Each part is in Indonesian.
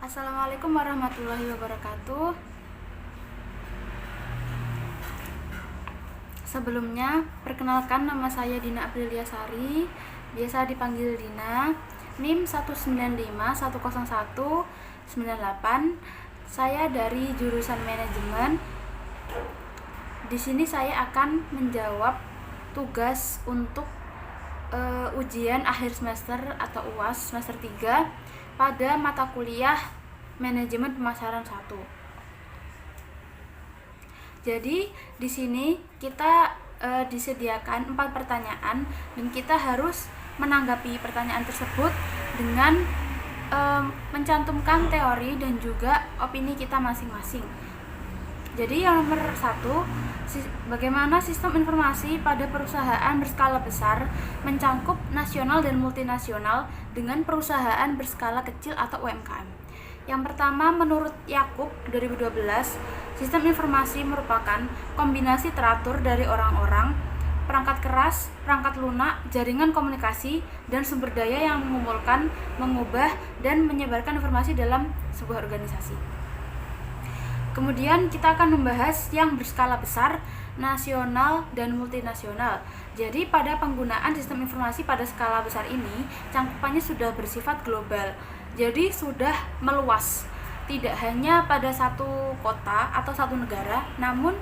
Assalamualaikum warahmatullahi wabarakatuh. Sebelumnya, perkenalkan nama saya Dina Aprilia Sari, biasa dipanggil Dina, NIM 195101998. Saya dari jurusan manajemen. Di sini saya akan menjawab tugas untuk ujian akhir semester atau UAS semester 3 pada mata kuliah manajemen pemasaran 1. Jadi di sini kita disediakan 4 pertanyaan dan kita harus menanggapi pertanyaan tersebut dengan mencantumkan teori dan juga opini kita masing-masing. Jadi yang nomor 1, bagaimana sistem informasi pada perusahaan berskala besar mencangkup nasional dan multinasional dengan perusahaan berskala kecil atau UMKM. Yang pertama, menurut Yakub 2012, sistem informasi merupakan kombinasi teratur dari orang-orang, perangkat keras, perangkat lunak, jaringan komunikasi, dan sumber daya yang mengumpulkan, mengubah, dan menyebarkan informasi dalam sebuah organisasi. Kemudian kita akan membahas yang berskala besar, nasional, dan multinasional. Jadi pada penggunaan sistem informasi pada skala besar ini, cangkupannya sudah bersifat global. Jadi sudah meluas, tidak hanya pada satu kota atau satu negara, namun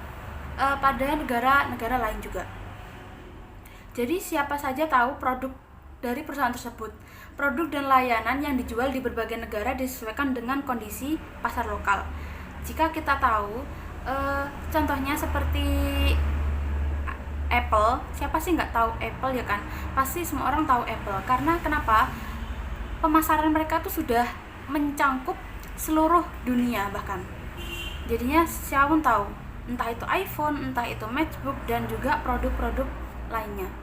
pada negara-negara lain juga. Jadi siapa saja tahu produk dari perusahaan tersebut. Produk dan layanan yang dijual di berbagai negara disesuaikan dengan kondisi pasar lokal. Jika kita tahu, contohnya seperti Apple, siapa sih nggak tahu Apple ya kan? Pasti semua orang tahu Apple. Karena kenapa? Pemasaran mereka tuh sudah mencangkup seluruh dunia bahkan. Jadinya siapa pun tahu, entah itu iPhone, entah itu MacBook, dan juga produk-produk lainnya.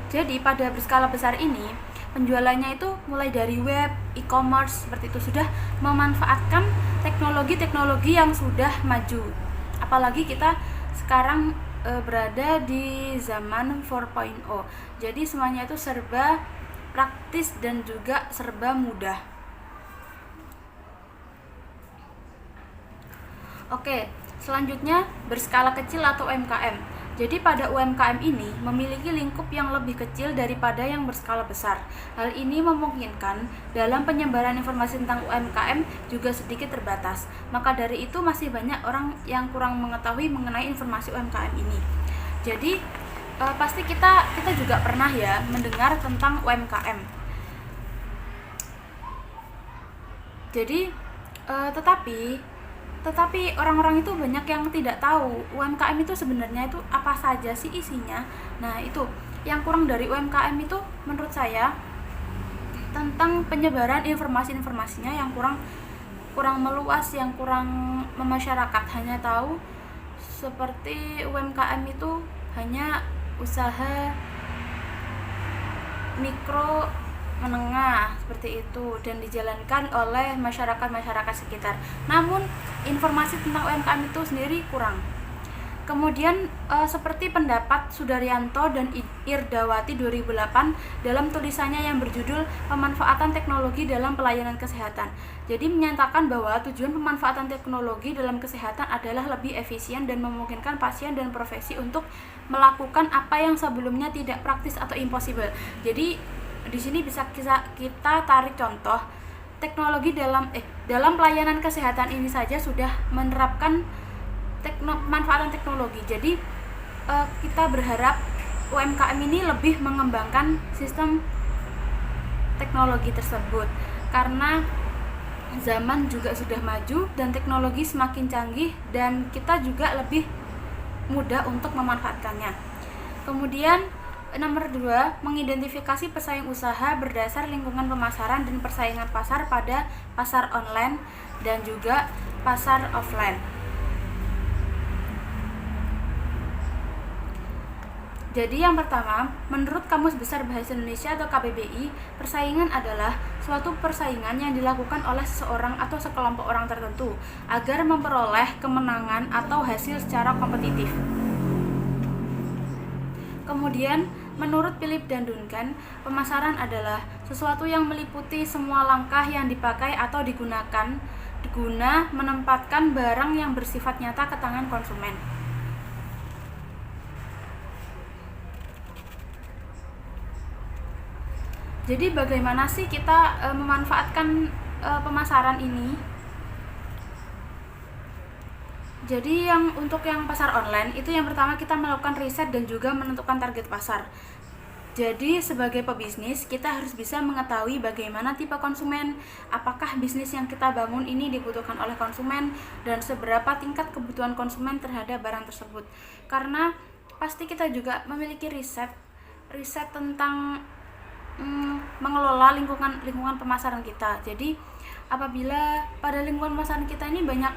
Jadi pada berskala besar ini, penjualannya itu mulai dari web, e-commerce, seperti itu, sudah memanfaatkan teknologi-teknologi yang sudah maju. Apalagi kita sekarang berada di zaman 4.0. Jadi semuanya itu serba praktis dan juga serba mudah. Oke, selanjutnya berskala kecil atau UMKM. Jadi pada UMKM ini memiliki lingkup yang lebih kecil daripada yang berskala besar. Hal ini memungkinkan dalam penyebaran informasi tentang UMKM juga sedikit terbatas. Maka dari itu masih banyak orang yang kurang mengetahui mengenai informasi UMKM ini. Jadi pasti kita juga pernah ya mendengar tentang UMKM. Jadi tetapi orang-orang itu banyak yang tidak tahu UMKM itu sebenarnya itu apa saja sih isinya. Nah, itu yang kurang dari UMKM itu menurut saya tentang penyebaran informasi-informasinya yang kurang meluas, yang kurang memasyarakat. Hanya tahu seperti UMKM itu hanya usaha mikro menengah seperti itu dan dijalankan oleh masyarakat sekitar. Namun informasi tentang UMKM itu sendiri kurang. Kemudian seperti pendapat Sudaryanto dan Irdawati 2008 dalam tulisannya yang berjudul Pemanfaatan Teknologi dalam Pelayanan Kesehatan. Jadi menyatakan bahwa tujuan pemanfaatan teknologi dalam kesehatan adalah lebih efisien dan memungkinkan pasien dan profesi untuk melakukan apa yang sebelumnya tidak praktis atau impossible. Jadi di sini bisa kita tarik contoh teknologi dalam pelayanan kesehatan ini saja sudah menerapkan manfaatan teknologi. Jadi kita berharap UMKM ini lebih mengembangkan sistem teknologi tersebut karena zaman juga sudah maju dan teknologi semakin canggih dan kita juga lebih mudah untuk memanfaatkannya. Kemudian nomor 2, mengidentifikasi pesaing usaha berdasar lingkungan pemasaran dan persaingan pasar pada pasar online dan juga pasar offline. Jadi yang pertama, menurut Kamus Besar Bahasa Indonesia atau KBBI, persaingan adalah suatu persaingan yang dilakukan oleh seseorang atau sekelompok orang tertentu agar memperoleh kemenangan atau hasil secara kompetitif. Kemudian, menurut Philip dan Duncan, pemasaran adalah sesuatu yang meliputi semua langkah yang dipakai atau digunakan guna menempatkan barang yang bersifat nyata ke tangan konsumen. Jadi bagaimana sih kita memanfaatkan pemasaran ini? Jadi untuk yang pasar online itu yang pertama kita melakukan riset dan juga menentukan target pasar. Jadi sebagai pebisnis kita harus bisa mengetahui bagaimana tipe konsumen, apakah bisnis yang kita bangun ini dibutuhkan oleh konsumen, dan seberapa tingkat kebutuhan konsumen terhadap barang tersebut. Karena pasti kita juga memiliki riset tentang mengelola lingkungan pemasaran kita. Jadi apabila pada lingkungan pemasaran kita ini banyak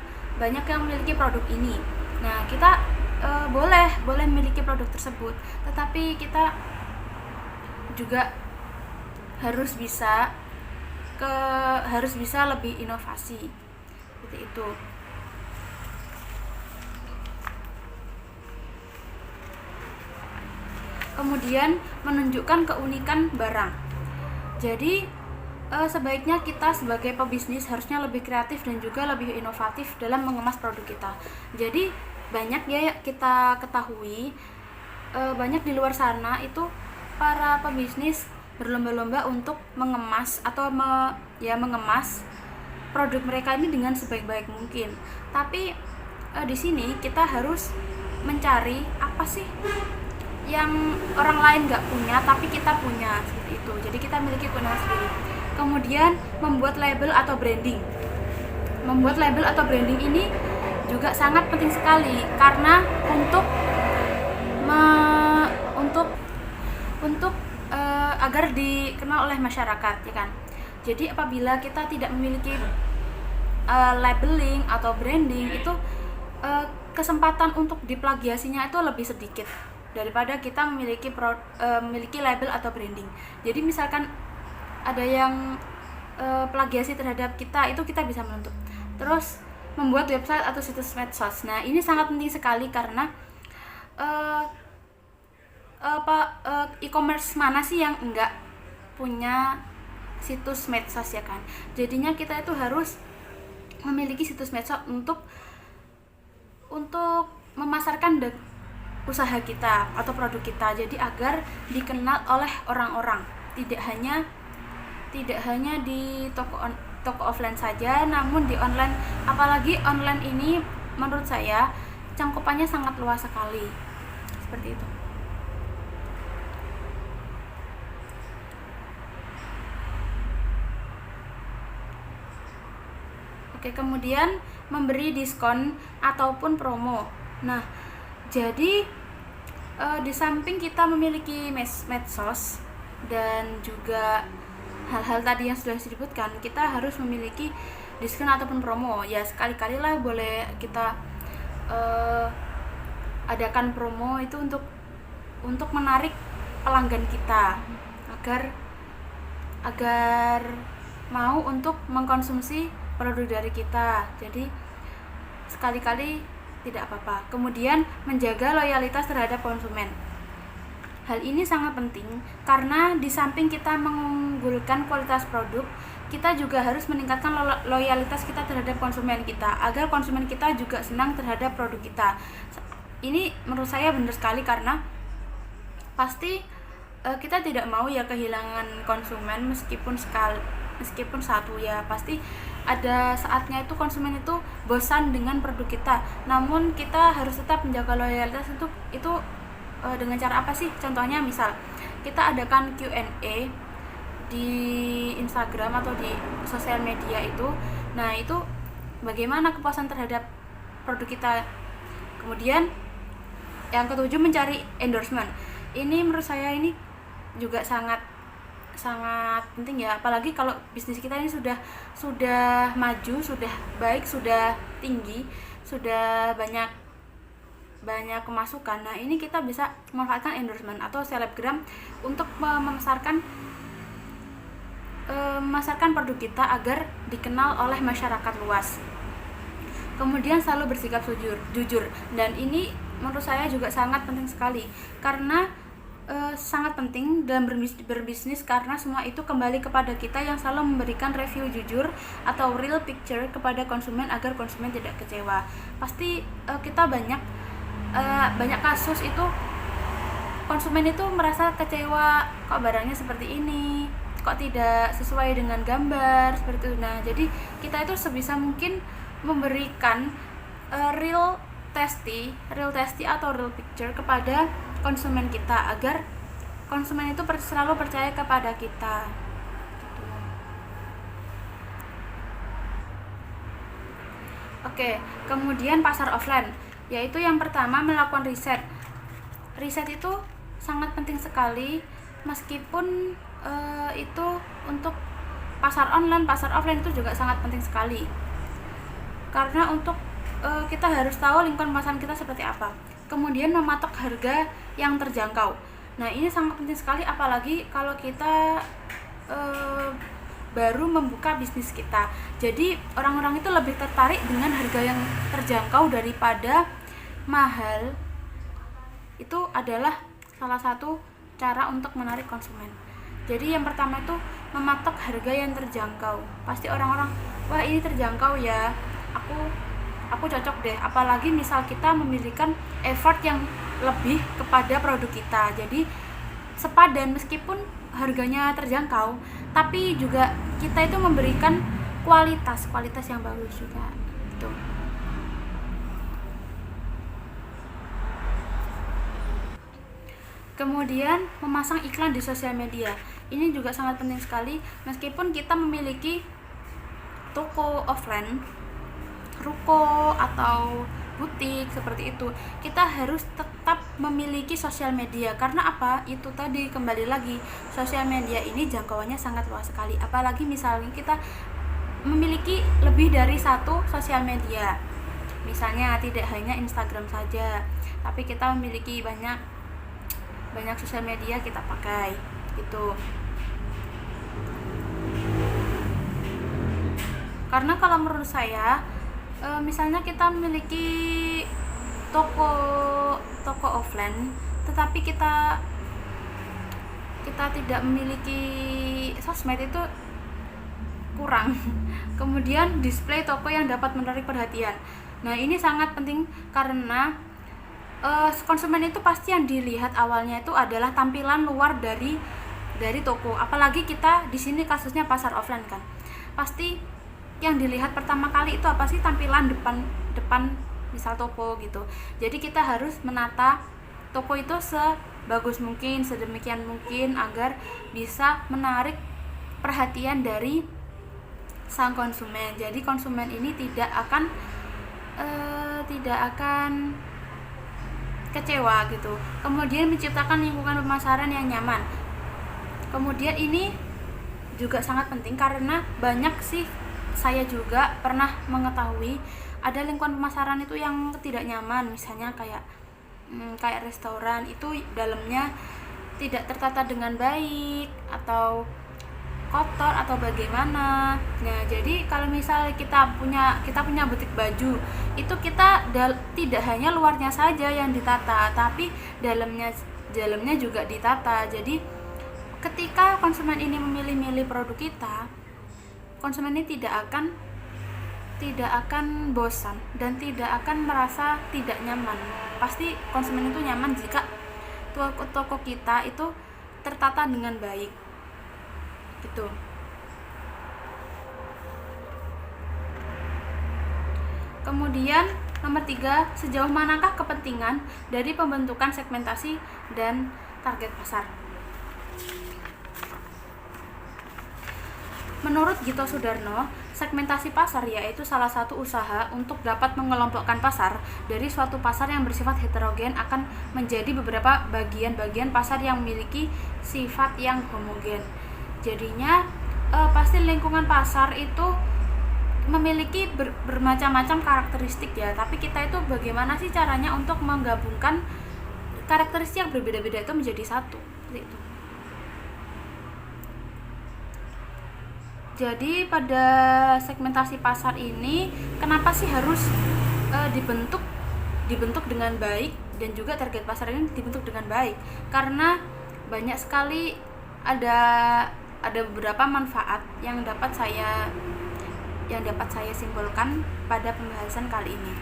yang memiliki produk ini, nah kita boleh memiliki produk tersebut, tetapi kita juga harus bisa lebih inovasi seperti itu. Kemudian menunjukkan keunikan barang. Jadi sebaiknya kita sebagai pebisnis harusnya lebih kreatif dan juga lebih inovatif dalam mengemas produk kita. Jadi banyak ya kita ketahui, banyak di luar sana itu para pebisnis berlomba-lomba untuk mengemas atau mengemas produk mereka ini dengan sebaik-baik mungkin. Tapi di sini kita harus mencari apa sih yang orang lain nggak punya tapi kita punya, seperti itu. Jadi kita memiliki keunikan sendiri. Kemudian membuat label atau branding. Membuat label atau branding ini juga sangat penting sekali karena untuk agar dikenal oleh masyarakat, ya kan. Jadi apabila kita tidak memiliki labeling atau branding itu kesempatan untuk diplagiasinya itu lebih sedikit daripada kita memiliki label atau branding. Jadi misalkan ada yang plagiasi terhadap kita, itu kita bisa menuntut. Terus membuat website atau situs medsos. Nah ini sangat penting sekali karena e-commerce mana sih yang enggak punya situs medsos, ya kan. Jadinya kita itu harus memiliki situs medsos untuk memasarkan usaha kita atau produk kita, jadi agar dikenal oleh orang-orang, tidak hanya di toko offline saja, namun di online. Apalagi online ini menurut saya cangkupannya sangat luas sekali, seperti itu. Oke, kemudian memberi diskon ataupun promo. Nah, jadi di samping kita memiliki medsos dan juga hal-hal tadi yang sudah disebutkan, kita harus memiliki diskon ataupun promo. Ya sekali-kali lah boleh kita adakan promo itu untuk menarik pelanggan kita agar mau untuk mengkonsumsi produk dari kita. Jadi sekali-kali tidak apa-apa. Kemudian menjaga loyalitas terhadap konsumen. Hal ini sangat penting karena di samping kita mengunggulkan kualitas produk, kita juga harus meningkatkan loyalitas kita terhadap konsumen kita agar konsumen kita juga senang terhadap produk kita. Ini menurut saya benar sekali karena pasti kita tidak mau ya kehilangan konsumen meskipun satu, ya pasti ada saatnya itu konsumen itu bosan dengan produk kita. Namun kita harus tetap menjaga loyalitas itu dengan cara apa sih? Contohnya misal kita adakan Q&A di Instagram atau di sosial media itu. Nah, itu bagaimana kepuasan terhadap produk kita. Kemudian yang ketujuh, mencari endorsement. Ini menurut saya ini juga sangat penting ya, apalagi kalau bisnis kita ini sudah maju, sudah baik, sudah tinggi, sudah banyak banyak kemasukan. Nah, ini kita bisa memanfaatkan endorsement atau selebgram untuk memasarkan produk kita agar dikenal oleh masyarakat luas. Kemudian selalu bersikap jujur, dan ini menurut saya juga sangat penting sekali, karena sangat penting dalam berbisnis, karena semua itu kembali kepada kita yang selalu memberikan review jujur atau real picture kepada konsumen agar konsumen tidak kecewa. Pasti kita banyak kasus itu konsumen itu merasa kecewa, kok barangnya seperti ini, kok tidak sesuai dengan gambar seperti itu. Nah, jadi kita itu sebisa mungkin memberikan real testy atau real picture kepada konsumen kita agar konsumen itu selalu percaya kepada kita. Gitu. Oke, kemudian pasar offline, yaitu yang pertama melakukan riset. Riset itu sangat penting sekali, meskipun itu untuk pasar online, pasar offline itu juga sangat penting sekali. Karena untuk kita harus tahu lingkungan pemasaran kita seperti apa. Kemudian mematok harga yang terjangkau. Nah, ini sangat penting sekali, apalagi kalau kita baru membuka bisnis kita. Jadi orang-orang itu lebih tertarik dengan harga yang terjangkau daripada mahal. Itu adalah salah satu cara untuk menarik konsumen. Jadi yang pertama itu mematok harga yang terjangkau. Pasti orang-orang, wah ini terjangkau ya, aku cocok deh. Apalagi misal kita memiliki effort yang lebih kepada produk kita, jadi sepadan meskipun harganya terjangkau, tapi juga kita itu memberikan kualitas yang bagus juga gitu. Kemudian memasang iklan di sosial media, ini juga sangat penting sekali. Meskipun kita memiliki toko offline, ruko atau butik seperti itu, kita harus tetap memiliki sosial media. Karena apa? Itu tadi, kembali lagi, sosial media ini jangkauannya sangat luas sekali. Apalagi misalnya kita memiliki lebih dari satu sosial media, misalnya tidak hanya Instagram saja, tapi kita memiliki banyak sosial media kita pakai gitu. Karena kalau menurut saya, misalnya kita memiliki toko offline, tetapi kita tidak memiliki sosmed, itu kurang. Kemudian display toko yang dapat menarik perhatian. Nah, ini sangat penting karena konsumen itu pasti yang dilihat awalnya itu adalah tampilan luar dari toko. Apalagi kita di sini kasusnya pasar offline kan, pasti yang dilihat pertama kali itu apa sih? Tampilan depan misal toko gitu. Jadi kita harus menata toko itu sebagus mungkin, sedemikian mungkin agar bisa menarik perhatian dari sang konsumen. Jadi konsumen ini tidak akan kecewa gitu. Kemudian menciptakan lingkungan pemasaran yang nyaman. Kemudian ini juga sangat penting karena banyak sih, saya juga pernah mengetahui ada lingkungan pemasaran itu yang tidak nyaman. Misalnya kayak restoran itu dalamnya tidak tertata dengan baik atau kotor atau bagaimana. Nah, jadi kalau misalnya kita punya butik baju, itu kita tidak hanya luarnya saja yang ditata, tapi dalamnya juga ditata. Jadi ketika konsumen ini memilih produk kita, konsumen ini tidak akan bosan dan tidak akan merasa tidak nyaman. Pasti konsumen itu nyaman jika toko kita itu tertata dengan baik gitu. Kemudian nomor 3, sejauh manakah kepentingan dari pembentukan segmentasi dan target pasar? Menurut Gito Sudarno, segmentasi pasar yaitu salah satu usaha untuk dapat mengelompokkan pasar dari suatu pasar yang bersifat heterogen akan menjadi beberapa bagian-bagian pasar yang memiliki sifat yang homogen. Jadinya pasti lingkungan pasar itu memiliki bermacam-macam karakteristik ya, tapi kita itu bagaimana sih caranya untuk menggabungkan karakteristik yang berbeda-beda itu menjadi satu, seperti itu. Jadi pada segmentasi pasar ini kenapa sih harus dibentuk dengan baik, dan juga target pasar ini dibentuk dengan baik? Karena banyak sekali ada beberapa manfaat yang dapat saya simpulkan pada pembahasan kali ini.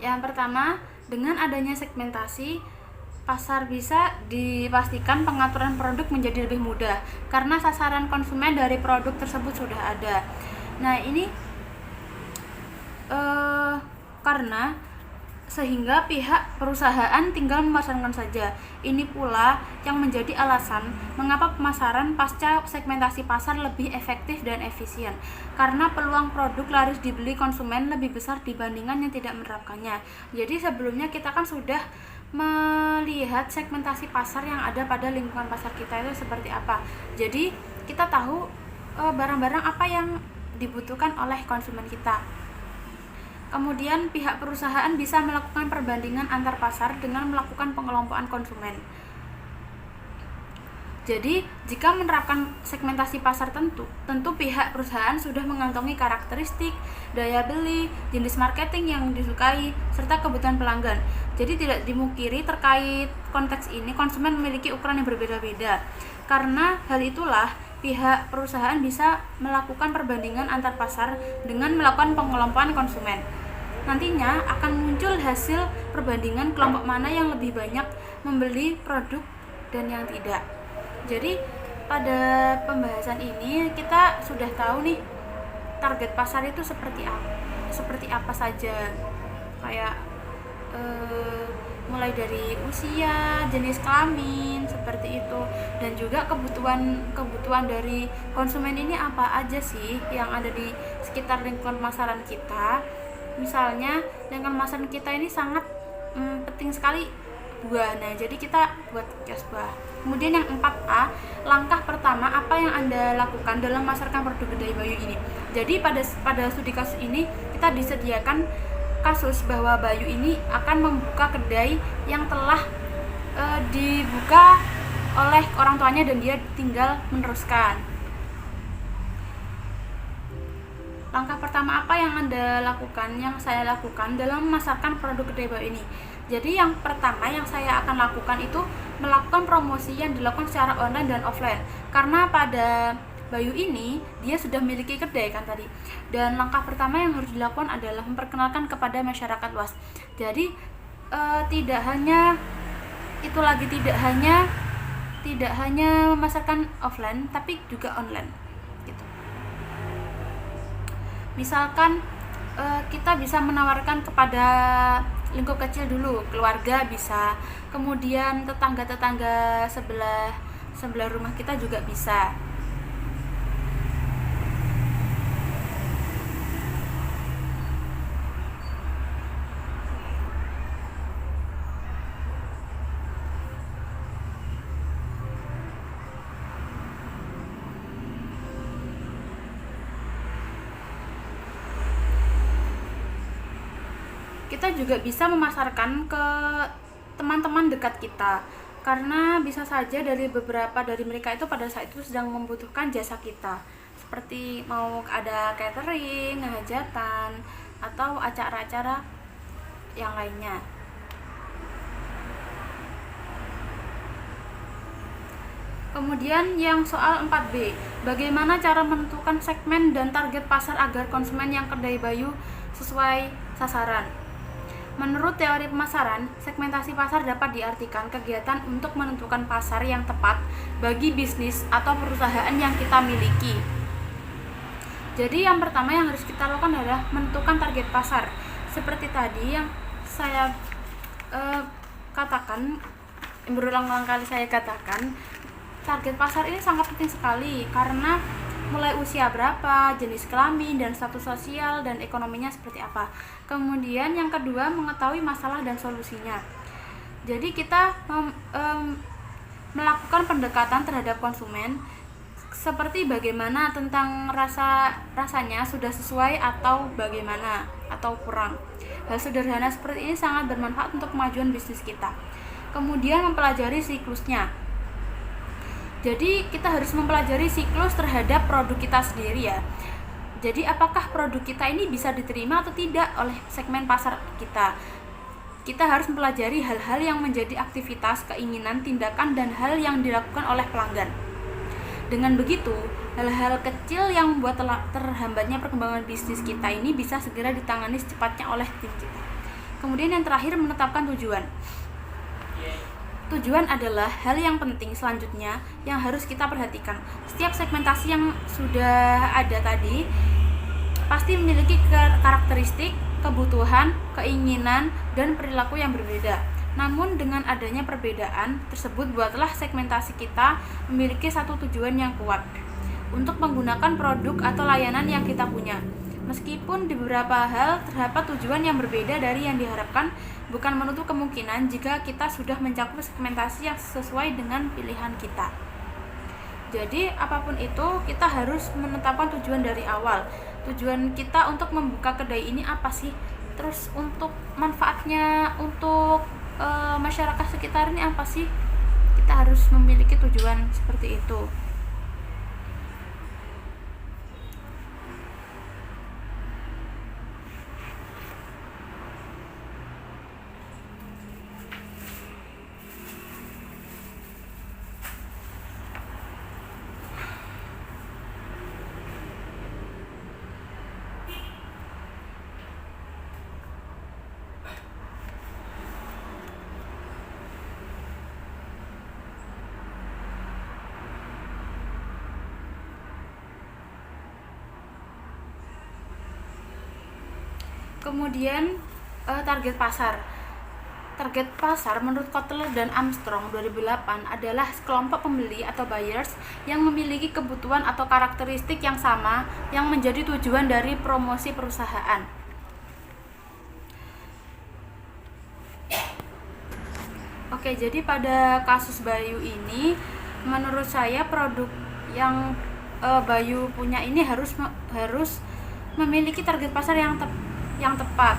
Yang pertama, dengan adanya segmentasi pasar bisa dipastikan pengaturan produk menjadi lebih mudah karena sasaran konsumen dari produk tersebut sudah ada. Nah, ini karena sehingga pihak perusahaan tinggal memasarkan saja. Ini pula yang menjadi alasan mengapa pemasaran pasca segmentasi pasar lebih efektif dan efisien, karena peluang produk laris dibeli konsumen lebih besar dibandingkan yang tidak menerapkannya. Jadi sebelumnya kita kan sudah melihat segmentasi pasar yang ada pada lingkungan pasar kita itu seperti apa. Jadi kita tahu barang-barang apa yang dibutuhkan oleh konsumen kita. Kemudian pihak perusahaan bisa melakukan perbandingan antar pasar dengan melakukan pengelompokan konsumen. Jadi, jika menerapkan segmentasi pasar tentu pihak perusahaan sudah mengantongi karakteristik, daya beli, jenis marketing yang disukai, serta kebutuhan pelanggan. Jadi tidak dimungkiri terkait konteks ini konsumen memiliki ukuran yang berbeda-beda. Karena hal itulah pihak perusahaan bisa melakukan perbandingan antar pasar dengan melakukan pengelompokan konsumen. Nantinya akan muncul hasil perbandingan kelompok mana yang lebih banyak membeli produk dan yang tidak. Jadi pada pembahasan ini kita sudah tahu nih target pasar itu seperti apa saja, kayak mulai dari usia, jenis kelamin, seperti itu, dan juga kebutuhan dari konsumen ini apa aja sih yang ada di sekitar lingkungan pemasaran kita. Misalnya lingkungan pemasaran kita ini sangat penting sekali buah. Nah, jadi kita buat kios buah. Kemudian yang 4A, langkah pertama apa yang Anda lakukan dalam memasarkan produk Kedai Bayu ini. Jadi pada studi kasus ini kita disediakan kasus bahwa Bayu ini akan membuka kedai yang telah dibuka oleh orang tuanya dan dia tinggal meneruskan. Langkah pertama apa yang Anda lakukan, yang saya lakukan dalam memasarkan produk Kedai Bayu ini? Jadi yang pertama yang saya akan lakukan itu melakukan promosi yang dilakukan secara online dan offline. Karena pada Bayu ini dia sudah memiliki kedai kan tadi. Dan langkah pertama yang harus dilakukan adalah memperkenalkan kepada masyarakat luas. Jadi tidak hanya memasarkan offline tapi juga online. Misalkan kita bisa menawarkan kepada lingkup kecil dulu, keluarga bisa, kemudian tetangga-tetangga sebelah rumah kita juga bisa. Kita juga bisa memasarkan ke teman-teman dekat kita, karena bisa saja beberapa dari mereka itu pada saat itu sedang membutuhkan jasa kita, seperti mau ada catering, hajatan, atau acara-acara yang lainnya. Kemudian yang soal 4B, bagaimana cara menentukan segmen dan target pasar agar konsumen yang Kedai Bayu sesuai sasaran? Menurut teori pemasaran, segmentasi pasar dapat diartikan kegiatan untuk menentukan pasar yang tepat bagi bisnis atau perusahaan yang kita miliki. Jadi yang pertama yang harus kita lakukan adalah menentukan target pasar. Seperti tadi yang saya katakan, berulang-ulang kali saya katakan, target pasar ini sangat penting sekali karena mulai usia berapa, jenis kelamin, dan status sosial dan ekonominya seperti apa. Kemudian yang kedua, mengetahui masalah dan solusinya. Jadi kita melakukan pendekatan terhadap konsumen seperti bagaimana tentang rasanya sudah sesuai atau bagaimana atau kurang. Hal sederhana seperti ini sangat bermanfaat untuk kemajuan bisnis kita. Kemudian mempelajari siklusnya. Jadi kita harus mempelajari siklus terhadap produk kita sendiri ya. Jadi apakah produk kita ini bisa diterima atau tidak oleh segmen pasar kita. Kita harus mempelajari hal-hal yang menjadi aktivitas, keinginan, tindakan, dan hal yang dilakukan oleh pelanggan. Dengan begitu, hal-hal kecil yang membuat terhambatnya perkembangan bisnis kita ini bisa segera ditangani secepatnya oleh tim kita. Kemudian yang terakhir, menetapkan tujuan. Tujuan adalah hal yang penting selanjutnya yang harus kita perhatikan. Setiap segmentasi yang sudah ada tadi pasti memiliki karakteristik, kebutuhan, keinginan, dan perilaku yang berbeda. Namun dengan adanya perbedaan tersebut, buatlah segmentasi kita memiliki satu tujuan yang kuat untuk menggunakan produk atau layanan yang kita punya. Meskipun di beberapa hal terdapat tujuan yang berbeda dari yang diharapkan, bukan menutup kemungkinan jika kita sudah mencakup segmentasi yang sesuai dengan pilihan kita. Jadi apapun itu, kita harus menetapkan tujuan dari awal. Tujuan kita untuk membuka kedai ini apa sih? Terus untuk manfaatnya untuk masyarakat sekitar ini apa sih? Kita harus memiliki tujuan seperti itu. Kemudian target pasar. Target pasar menurut Kotler dan Armstrong 2008 adalah kelompok pembeli atau buyers yang memiliki kebutuhan atau karakteristik yang sama yang menjadi tujuan dari promosi perusahaan. Oke, jadi pada kasus Bayu ini menurut saya produk yang Bayu punya ini harus memiliki target pasar yang tepat.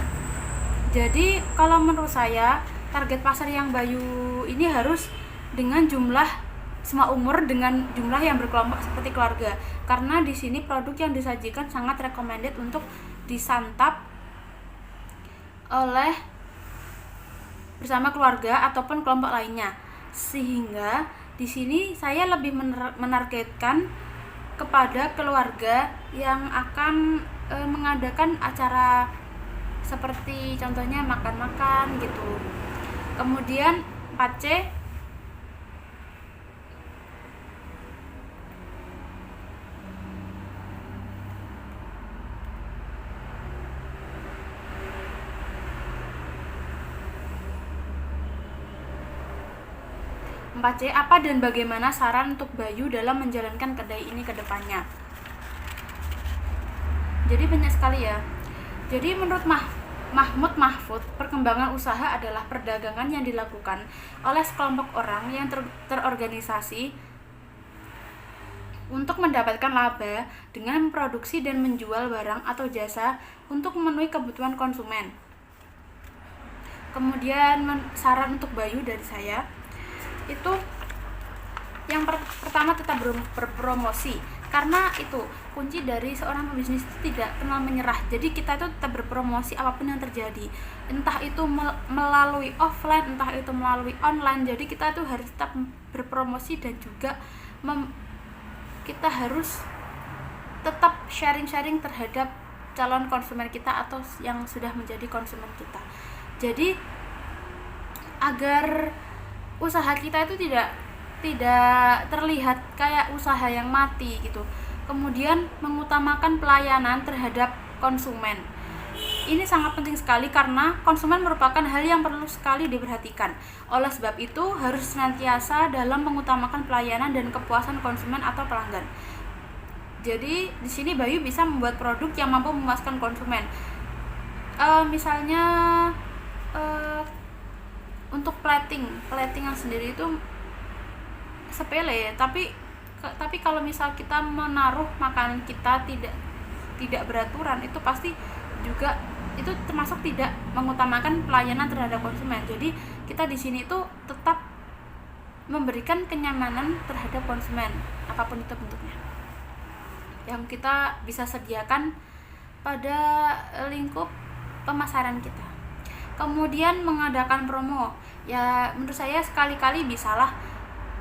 Jadi kalau menurut saya target pasar yang Bayu ini harus dengan jumlah semua umur dengan jumlah yang berkelompok seperti keluarga. Karena di sini produk yang disajikan sangat recommended untuk disantap oleh bersama keluarga ataupun kelompok lainnya. Sehingga di sini saya lebih menargetkan kepada keluarga yang akan mengadakan acara seperti contohnya makan-makan gitu. Kemudian 4C, apa dan bagaimana saran untuk Bayu dalam menjalankan kedai ini ke depannya. Jadi banyak sekali ya. Jadi menurut Mahmud Mahfud, perkembangan usaha adalah perdagangan yang dilakukan oleh sekelompok orang yang terorganisasi untuk mendapatkan laba dengan memproduksi dan menjual barang atau jasa untuk memenuhi kebutuhan konsumen. Kemudian saran untuk Bayu dari saya itu yang pertama, tetap berpromosi. Karena itu kunci dari seorang pebisnis itu tidak kenal menyerah. Jadi kita itu tetap berpromosi apapun yang terjadi, entah itu melalui offline, entah itu melalui online. Jadi kita itu harus tetap berpromosi dan juga kita harus tetap sharing terhadap calon konsumen kita atau yang sudah menjadi konsumen kita. Jadi agar usaha kita itu tidak terlihat kayak usaha yang mati gitu. Kemudian mengutamakan pelayanan terhadap konsumen. Ini sangat penting sekali karena konsumen merupakan hal yang perlu sekali diperhatikan. Oleh sebab itu harus senantiasa dalam mengutamakan pelayanan dan kepuasan konsumen atau pelanggan. Jadi di sini Bayu bisa membuat produk yang mampu memuaskan konsumen. Misalnya untuk plating yang sendiri itu sepele, tapi kalau misal kita menaruh makanan kita tidak beraturan, itu pasti juga itu termasuk tidak mengutamakan pelayanan terhadap konsumen. Jadi kita di sini itu tetap memberikan kenyamanan terhadap konsumen apapun itu bentuknya yang kita bisa sediakan pada lingkup pemasaran kita. Kemudian mengadakan promo, ya menurut saya sekali-kali bisalah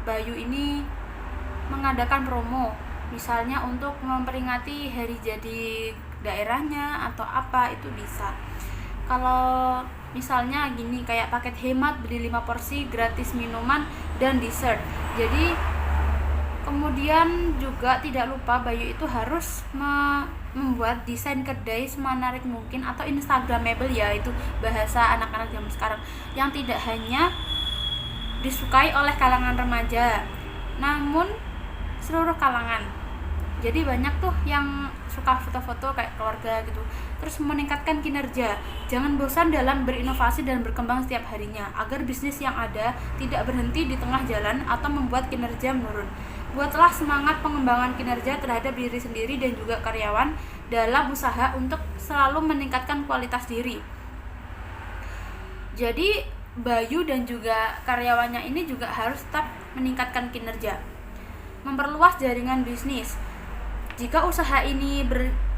Bayu ini mengadakan promo, misalnya untuk memperingati hari jadi daerahnya atau apa, itu bisa. Kalau misalnya gini, kayak paket hemat, beli 5 porsi gratis minuman dan dessert. Jadi kemudian juga tidak lupa Bayu itu harus membuat desain kedai semenarik mungkin atau instagramable, ya itu bahasa anak-anak zaman sekarang, yang tidak hanya disukai oleh kalangan remaja namun seluruh kalangan. Jadi banyak tuh yang suka foto-foto kayak keluarga gitu. Terus meningkatkan kinerja, jangan bosan dalam berinovasi dan berkembang setiap harinya agar bisnis yang ada tidak berhenti di tengah jalan atau membuat kinerja menurun. Buatlah semangat pengembangan kinerja terhadap diri sendiri dan juga karyawan dalam usaha untuk selalu meningkatkan kualitas diri. Jadi Bayu dan juga karyawannya ini juga harus tetap meningkatkan kinerja, memperluas jaringan bisnis. Jika usaha ini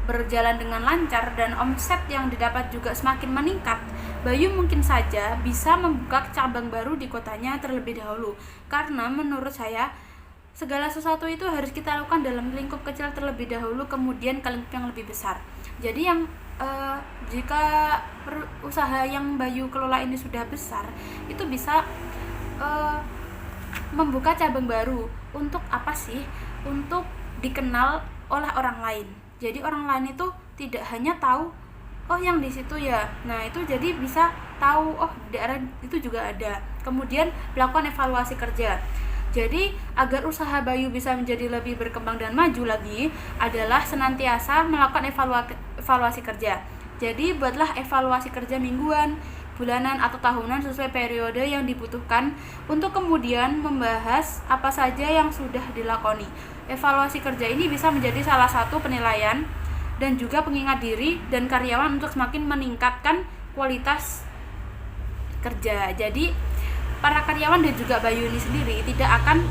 berjalan dengan lancar dan omset yang didapat juga semakin meningkat, Bayu mungkin saja bisa membuka cabang baru di kotanya terlebih dahulu. Karena menurut saya segala sesuatu itu harus kita lakukan dalam lingkup kecil terlebih dahulu, kemudian ke lingkup yang lebih besar. Jadi yang jika usaha yang Bayu kelola ini sudah besar, itu bisa membuka cabang baru. Untuk apa sih? Untuk dikenal oleh orang lain. Jadi orang lain itu tidak hanya tahu oh yang di situ ya, nah itu jadi bisa tahu oh di daerah itu juga ada. Kemudian melakukan evaluasi kerja. Jadi agar usaha Bayu bisa menjadi lebih berkembang dan maju lagi adalah senantiasa melakukan evaluasi kerja. Jadi buatlah evaluasi kerja mingguan, bulanan atau tahunan sesuai periode yang dibutuhkan untuk kemudian membahas apa saja yang sudah dilakoni. Evaluasi kerja ini bisa menjadi salah satu penilaian dan juga pengingat diri dan karyawan untuk semakin meningkatkan kualitas kerja. Jadi para karyawan dan juga Bayu ini sendiri tidak akan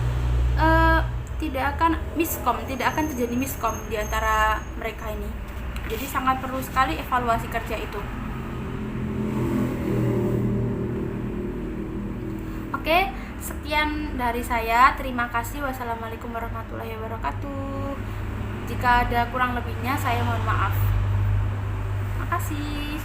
tidak akan terjadi miskom di antara mereka ini. Jadi sangat perlu sekali evaluasi kerja itu. Oke, sekian dari saya. Terima kasih. Wassalamualaikum warahmatullahi wabarakatuh. Jika ada kurang lebihnya saya mohon maaf. Makasih.